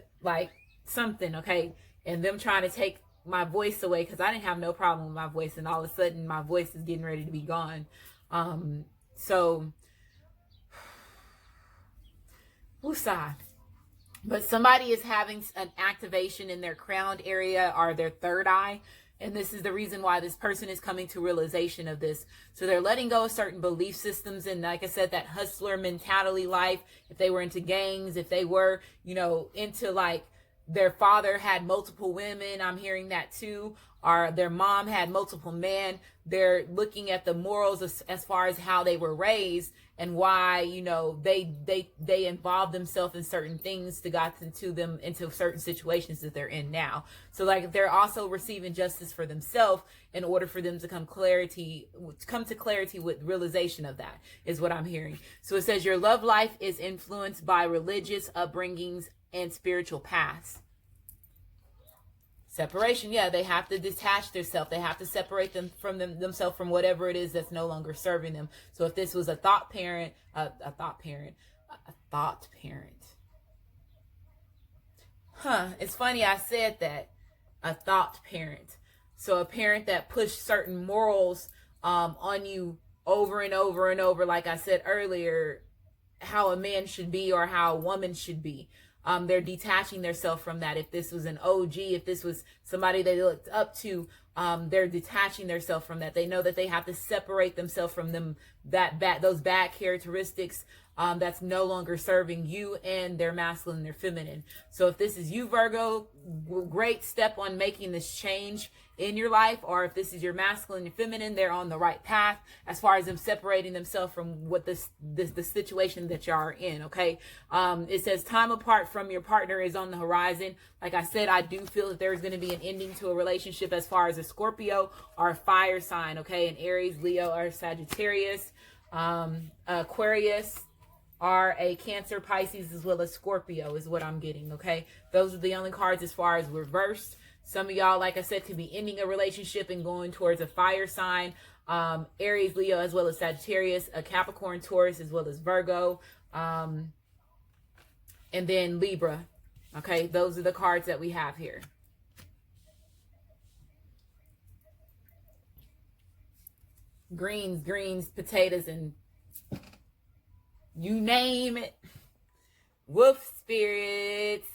something, okay? And them trying to take my voice away, because I didn't have no problem with my voice, and all of a sudden my voice is getting ready to be gone. So, woosah. But somebody is having an activation in their crown area or their third eye. And this is the reason why this person is coming to realization of this. So they're letting go of certain belief systems. And like I said, that hustler mentality life, if they were into gangs, if they were, into their father had multiple women, I'm hearing that too, or their mom had multiple men. They're looking at the morals as far as how they were raised and why, they involved themselves in certain things to got them into certain situations that they're in now. So they're also receiving justice for themselves in order for them to come to clarity with realization of that, is what I'm hearing. So it says your love life is influenced by religious upbringings and spiritual paths. Separation, yeah, they have to detach themselves. They have to separate them from themselves from whatever it is that's no longer serving them. So if this was a thought parent. It's funny I said that. A thought parent. So a parent that pushed certain morals on you over and over and over, like I said earlier, how a man should be or how a woman should be. They're detaching themselves from that. If this was an OG, if this was somebody they looked up to, they're detaching themselves from that. They know that they have to separate themselves from them, those bad characteristics that's no longer serving you and their masculine and their feminine. So if this is you, Virgo, great step on making this change in your life. Or if this is your masculine and feminine, they're on the right path as far as them separating themselves from what the situation that you are in, okay? It says time apart from your partner is on the horizon. Like I said, I do feel that there's going to be an ending to a relationship as far as a Scorpio or a fire sign, okay? An Aries, Leo, or Sagittarius, Aquarius, are a Cancer, Pisces, as well as Scorpio is what I'm getting, okay? Those are the only cards as far as reversed. Some of y'all, like I said, could be ending a relationship and going towards a fire sign. Aries, Leo, as well as Sagittarius, a Capricorn, Taurus, as well as Virgo, and then Libra, okay? Those are the cards that we have here. greens, potatoes, and you name it. Wolf spirits.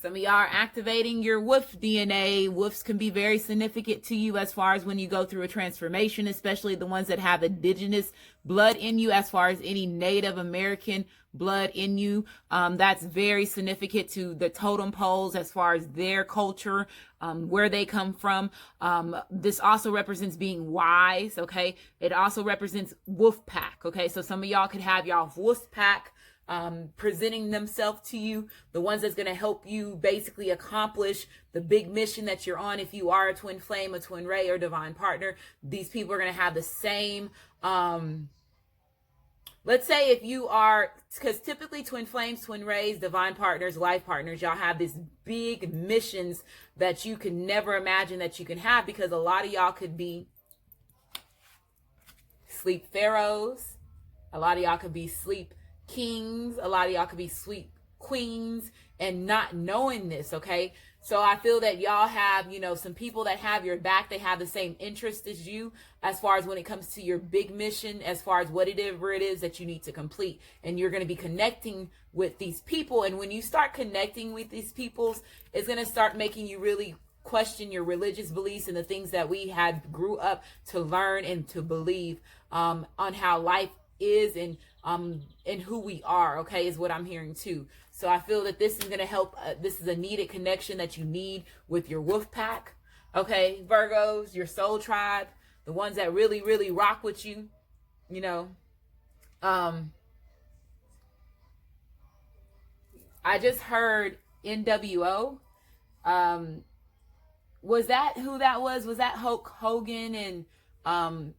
Some of y'all are activating your wolf DNA. Wolves can be very significant to you as far as when you go through a transformation, especially the ones that have indigenous blood in you, as far as any Native American blood in you. That's very significant to the totem poles as far as their culture, where they come from. This also represents being wise, okay? It also represents wolf pack, okay? So some of y'all could have y'all wolf pack presenting themselves to you, the ones that's going to help you basically accomplish the big mission that you're on. If you are a twin flame, a twin ray, or divine partner, these people are going to have the same, let's say if you are, because typically twin flames, twin rays, divine partners, life partners, y'all have these big missions that you can never imagine that you can have, because a lot of y'all could be sleep pharaohs, a lot of y'all could be sleep kings, a lot of y'all could be sweet queens and not knowing this, okay? So I feel that y'all have, you know, some people that have your back. They have the same interest as you as far as when it comes to your big mission, as far as whatever it is that you need to complete. And you're going to be connecting with these people. And when you start connecting with these people, it's going to start making you really question your religious beliefs and the things that we had grew up to learn and to believe on how life is and who we are, okay, is what I'm hearing too. So I feel that this is going to help. This is a needed connection that you need with your wolf pack, okay, Virgos, your soul tribe, the ones that really, really rock with you, you know. I just heard NWO. Was that who that was? Was that Hulk Hogan and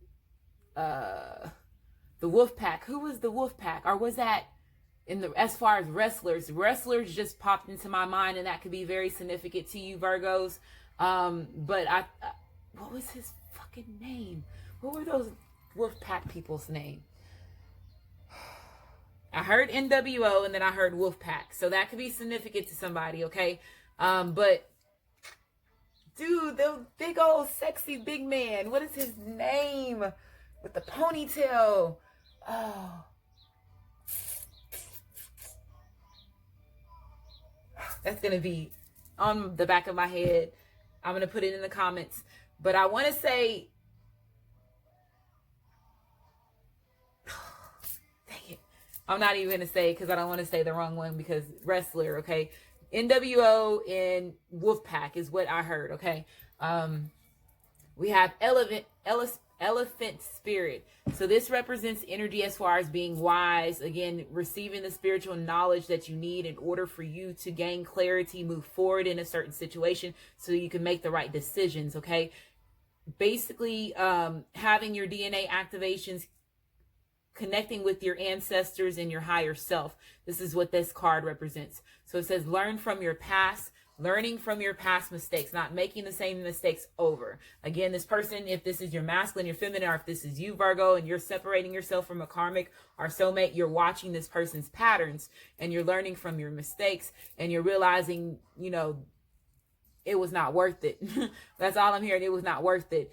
the wolf pack? Who was the wolf pack? Or was that in the, as far as wrestlers just popped into my mind, and that could be very significant to you, Virgos. But I what was his fucking name? What were those wolf pack people's name? I heard NWO and then I heard wolf pack, so that could be significant to somebody, okay? But dude, the big old sexy big man, what is his name with the ponytail? Oh, that's gonna be on the back of my head. I'm gonna put it in the comments, but I want to say, dang it, I'm not even gonna say, because I don't want to say the wrong one, because wrestler, okay? NWO and Wolfpack is what I heard, okay? We have elephant spirit. So this represents energy as far as being wise, again, receiving the spiritual knowledge that you need in order for you to gain clarity, move forward in a certain situation so you can make the right decisions, okay? Basically, having your DNA activations, connecting with your ancestors and your higher self. This is what this card represents. So it says, learn from your past, learning from your past mistakes, not making the same mistakes over. Again, this person, if this is your masculine, your feminine, or if this is you, Virgo, and you're separating yourself from a karmic or soulmate, you're watching this person's patterns and you're learning from your mistakes and you're realizing, you know, it was not worth it. That's all I'm hearing. It was not worth it.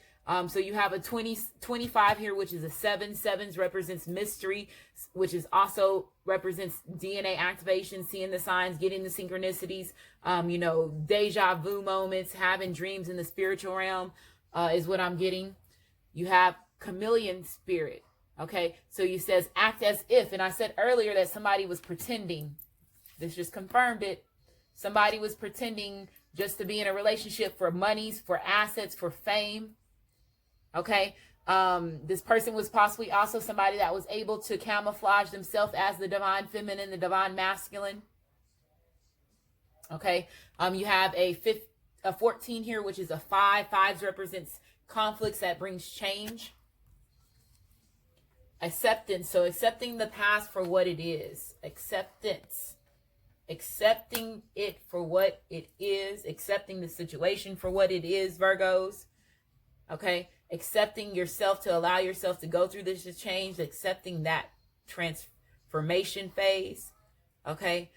So you have a 25 here, which is a 7. 7s represents mystery, which is also represents DNA activation, seeing the signs, getting the synchronicities, you know, deja vu moments, having dreams in the spiritual realm, is what I'm getting. You have chameleon spirit. Okay. So you says act as if, and I said earlier that somebody was pretending. This just confirmed it. Somebody was pretending just to be in a relationship for monies, for assets, for fame. Okay. This person was possibly also somebody that was able to camouflage themselves as the divine feminine, the divine masculine. Okay. You have a 14 here, which is a 5. 5s represents conflicts that brings change. Acceptance. So accepting the past for what it is. Acceptance. Accepting it for what it is. Accepting the situation for what it is, Virgos. Okay. Accepting yourself to allow yourself to go through this change. Accepting that transformation phase. Okay.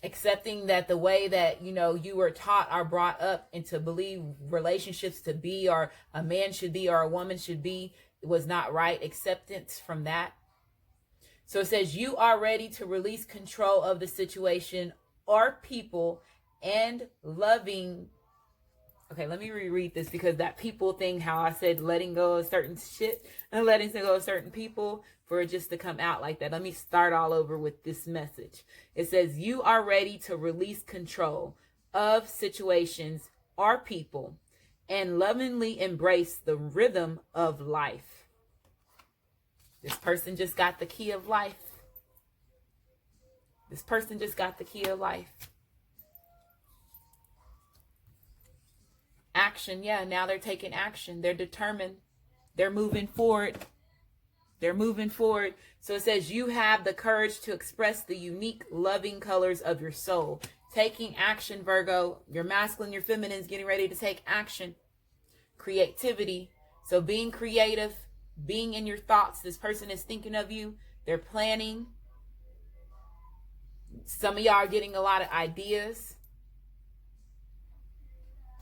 accepting that the way that, you know, you were taught or brought up and to believe relationships to be, or a man should be, or a woman should be, was not right. Acceptance from that. So it says you are ready to release control of the situation or people and loving. Okay, let me reread this, because that people thing, how I said letting go of certain shit and letting go of certain people, for it just to come out like that. Let me start all over with this message. It says you are ready to release control of situations or people and lovingly embrace the rhythm of life. This person just got the key of life. This person just got the key of life. Action. Yeah, now they're taking action. They're determined. They're moving forward. They're moving forward. So it says you have the courage to express the unique, loving colors of your soul. Taking action, Virgo. Your masculine, your feminine is getting ready to take action. Creativity. So being creative, being in your thoughts. This person is thinking of you. They're planning. Some of y'all are getting a lot of ideas.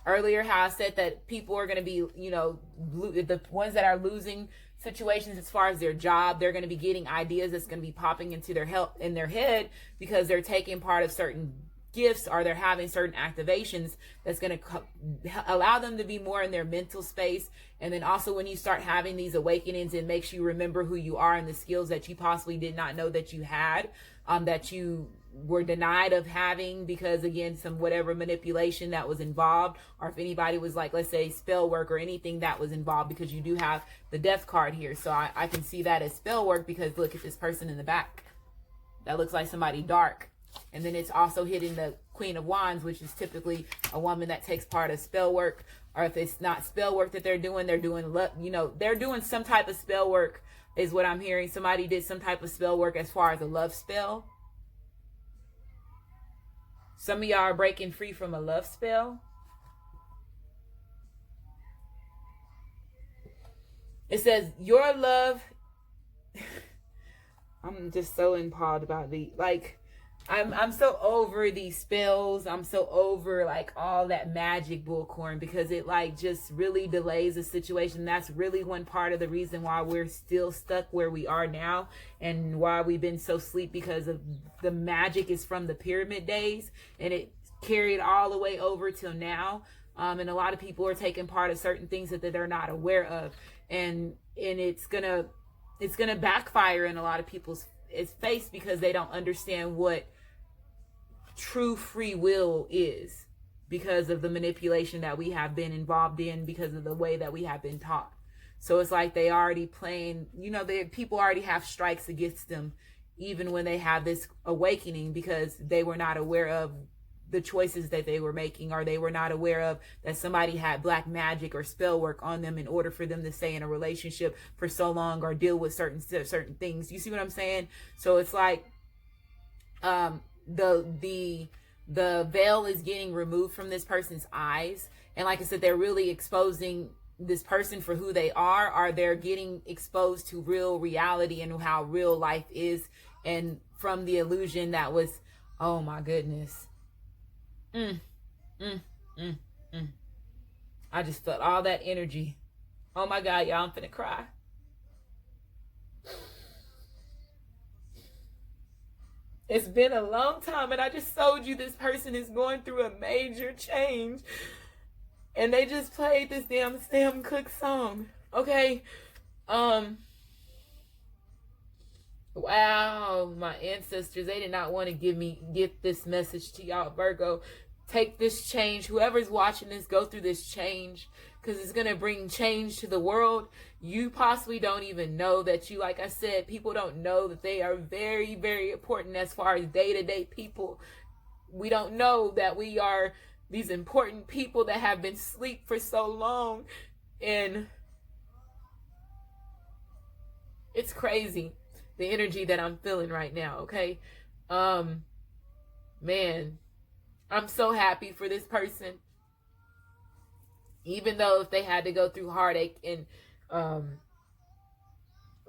Earlier, how I said that people are going to be, you know, the ones that are losing situations as far as their job, they're going to be getting ideas that's going to be popping into their head, because they're taking part of certain gifts, or they're having certain activations that's going to allow them to be more in their mental space. And then also, when you start having these awakenings, it makes you remember who you are and the skills that you possibly did not know that you had, that you were denied of having, because again, some whatever manipulation that was involved, or if anybody was like, let's say spell work or anything that was involved, because you do have the death card here. So I can see that as spell work, because look at this person in the back. That looks like somebody dark. And then it's also hitting the Queen of Wands, which is typically a woman that takes part of spell work. Or if it's not spell work that they're doing, you know, they're doing some type of spell work, is what I'm hearing. Somebody did some type of spell work as far as a love spell. Some of y'all are breaking free from a love spell. It says your love. I'm just so appalled about I'm so over these spells. I'm so over like all that magic bullcorn, because it like just really delays the situation. That's really one part of the reason why we're still stuck where we are now, and why we've been so asleep, because of the magic is from the pyramid days, and it carried all the way over till now. And a lot of people are taking part of certain things that they're not aware of, and it's gonna backfire in a lot of people's face, because they don't understand what true free will is, because of the manipulation that we have been involved in, because of the way that we have been taught. So it's like they already playing, you know, people already have strikes against them, even when they have this awakening, because they were not aware of the choices that they were making, or they were not aware of that somebody had black magic or spell work on them in order for them to stay in a relationship for so long, or deal with certain things. You see what I'm saying? So it's like the veil is getting removed from this person's eyes, and like I said, they're really exposing this person for who they are, or they're getting exposed to real reality and how real life is, and from the illusion that was, oh my goodness. I just felt all that energy. Oh my God, y'all, I'm finna cry. It's been a long time, and I just told you this person is going through a major change, and they just played this damn Sam Cooke song. Okay. Wow, my ancestors, they did not want to get this message to y'all, Virgo. Take this change. Whoever's watching this, go through this change, because it's going to bring change to the world. You possibly don't even know that you, like I said, people don't know that they are very, very important as far as day-to-day people. We don't know that we are these important people that have been asleep for so long, and it's crazy, the energy that I'm feeling right now, okay? Man, I'm so happy for this person. Even though if they had to go through heartache and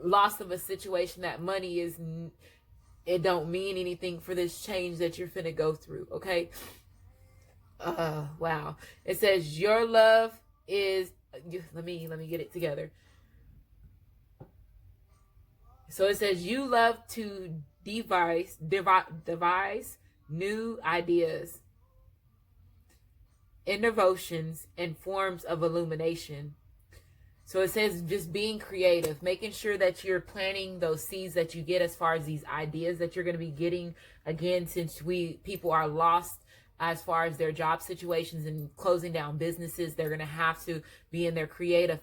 loss of a situation, that money is it don't mean anything for this change that you're finna go through, okay? Wow. It says your love is, let me get it together. So it says you love to devise new ideas, innovations, and forms of illumination. So it says just being creative, making sure that you're planting those seeds that you get as far as these ideas that you're going to be getting. Again, since people are lost as far as their job situations and closing down businesses, they're going to have to be in their creative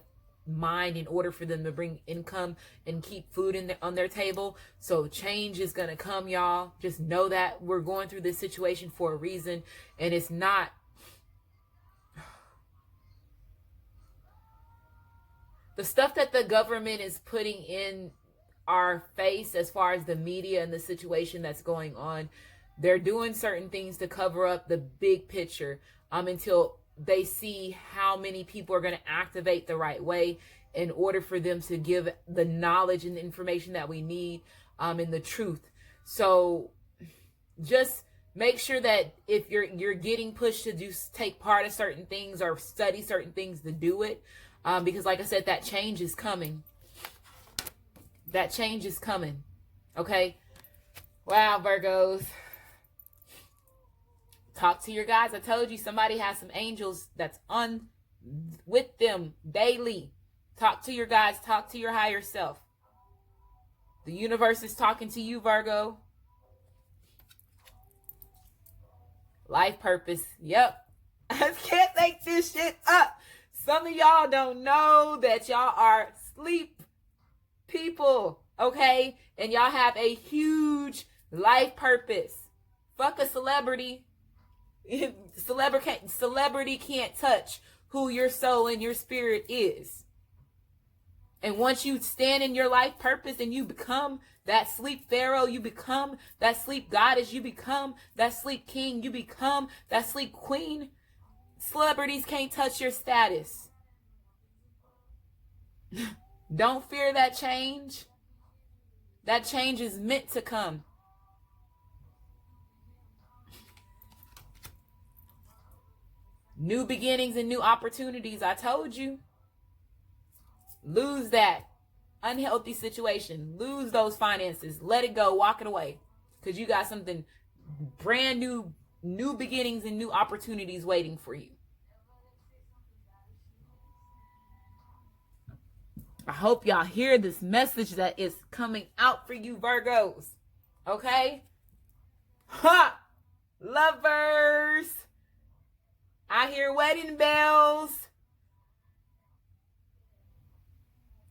mind in order for them to bring income and keep food on their table. So change is going to come, y'all. Just know that we're going through this situation for a reason, and it's not the stuff that the government is putting in our face as far as the media and the situation that's going on. They're doing certain things to cover up the big picture until they see how many people are going to activate the right way in order for them to give the knowledge and the information that we need and the truth. So just make sure that if you're getting pushed to take part of certain things or study certain things, to do it. Because like I said, that change is coming. That change is coming. Okay? Wow, Virgos. Talk to your guys. I told you somebody has some angels that's on with them daily. Talk to your guys. Talk to your higher self. The universe is talking to you, Virgo. Life purpose. Yep. I can't make this shit up. Some of y'all don't know that y'all are sleep people, okay? And y'all have a huge life purpose. Fuck a celebrity. Celebrity can't touch who your soul and your spirit is. And once you stand in your life purpose and you become that sleep pharaoh, you become that sleep goddess, you become that sleep king, you become that sleep queen, celebrities can't touch your status. Don't fear that change. That change is meant to come. New beginnings and new opportunities. I told you. Lose that unhealthy situation. Lose those finances. Let it go. Walk it away. Because you got something brand new. New beginnings and new opportunities waiting for you. I hope y'all hear this message that is coming out for you, Virgos. Okay? Ha! Lovers! I hear wedding bells.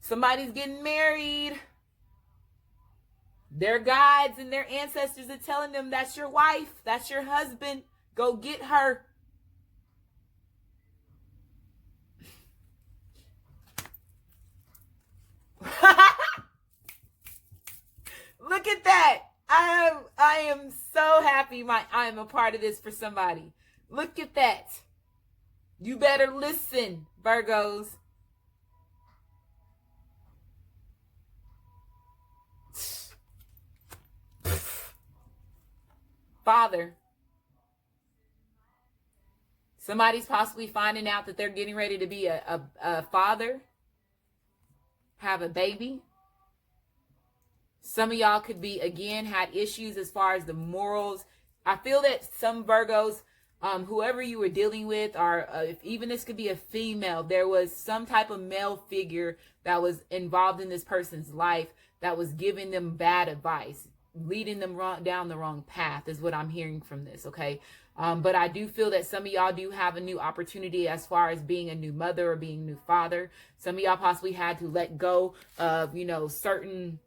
Somebody's getting married. Their guides and their ancestors are telling them that's your wife, that's your husband. Go get her. Look at that. I am so happy I am a part of this for somebody. Look at that. You better listen, Virgos. Father. Somebody's possibly finding out that they're getting ready to be a father, have a baby. Some of y'all could be, again, had issues as far as the morals. I feel that some Virgos, whoever you were dealing with, or even this could be a female, there was some type of male figure that was involved in this person's life that was giving them bad advice, leading them down the wrong path, is what I'm hearing from this, okay? But I do feel that some of y'all do have a new opportunity as far as being a new mother or being a new father. Some of y'all possibly had to let go of, certain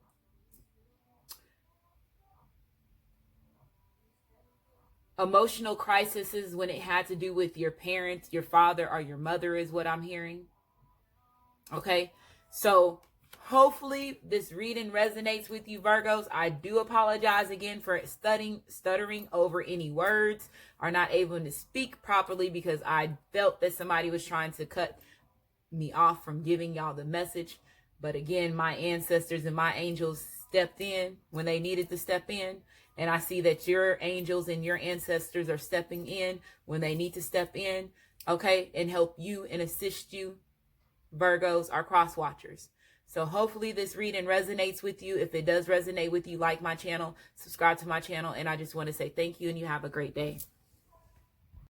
emotional crises when it had to do with your parents, your father, or your mother, is what I'm hearing. Okay, so hopefully this reading resonates with you, Virgos. I do apologize again for stuttering over any words, or not able to speak properly, because I felt that somebody was trying to cut me off from giving y'all the message. But again, my ancestors and my angels stepped in when they needed to step in. And I see that your angels and your ancestors are stepping in when they need to step in, okay, and help you and assist you. Virgos are cross watchers. So hopefully this reading resonates with you. If it does resonate with you, like my channel, subscribe to my channel. And I just want to say thank you and you have a great day.